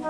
কি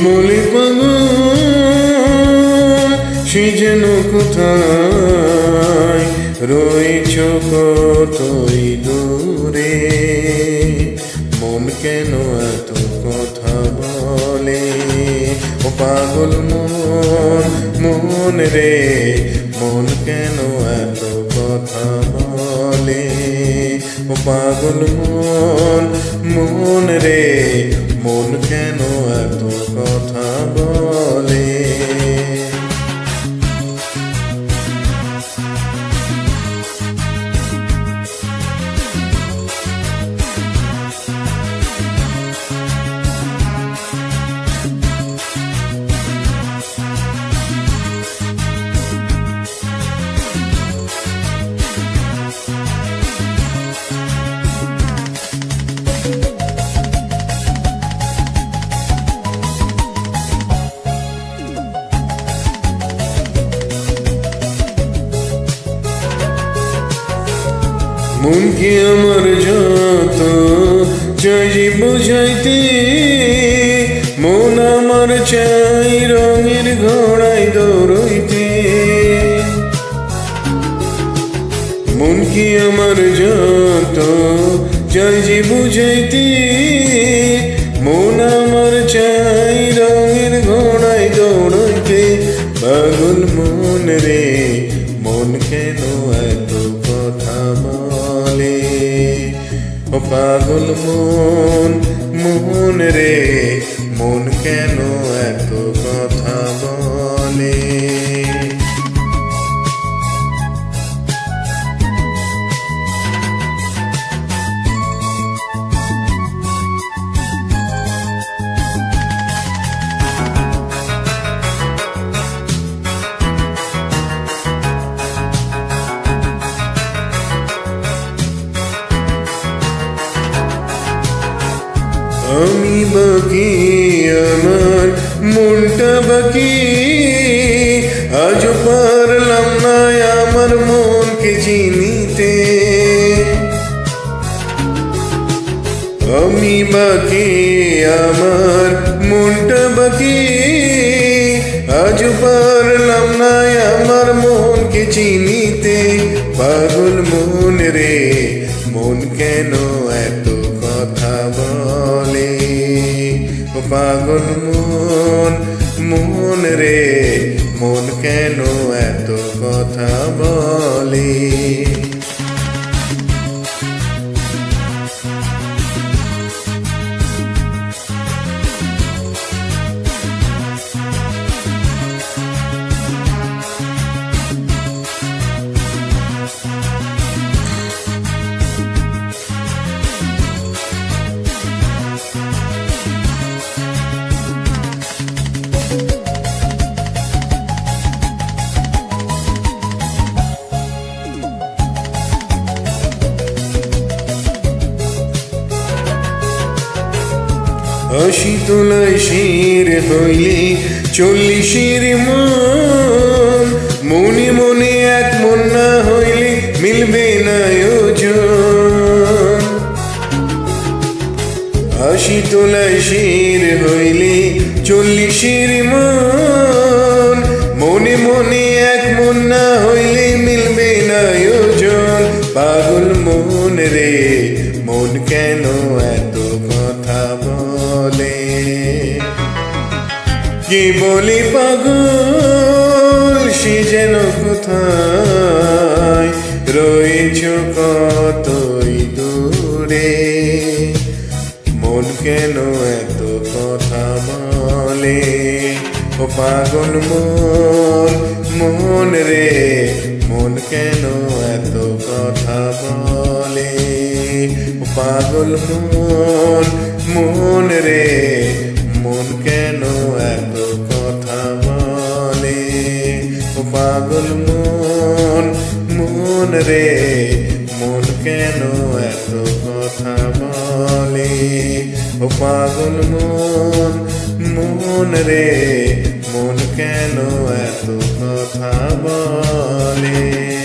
বলি পাবো সে যেন কোথায় রয়েছ কতই দূরে, মন কেন এত কথা বলে ও পাগল মন, মন রে মন কেন এত কথা বলে ও পাগল মন, মন রে মন কেন এত কথা বলে। মন কি আমার যত চাই বুঝাইতে, মন আমার চাই রঙের ঘোড়ায় দৌড়ইতে। মন কি আমার যত চাই বুঝাইতে, মন আমার চাই রঙের ঘোড়ায় দৌড়ইতে। পাগল মন রে মন কেন এত কথা বলে ও পাগল মন, মন রে মন কেন এত কথা বলে। আমি বাকি আমার মনটা বাকি, আজ পারলাম না আমার মনকে চিনিতে। আমি বাকি আমার মনটা বাকি, আজ পারলাম না আমার মনকে চিনিতে। পাগল মন রে মন কেন এত কথা বলে ও পাগল মন, মন রে মন কেন এত কথা বলে। আশি তোলায় শির হইলে 40-এর মন, মনে মনে এক মন না হইলে মিলবে না ওজন। আশি তোলায় শির হইলে 40-এর মন, মনে মনে এক মন না হইলে মিলবে না ওজন। পাগল মন রে মন কেন এত কথা বলে, কি বলি পাগল সে যেন কোথায় রয়েছ কতই দূরে, মন কেন এত কথা বলে ও পাগল মন, মন রে মন কেন এত কথা বলে? ও পাগল মন, মন রে, মন কেন এত কথা বলে? ও পাগল মন, মন রে, মন কেন এত কথা বলে? ও পাগল মন, মন রে, মন কেন এত কথা বলে?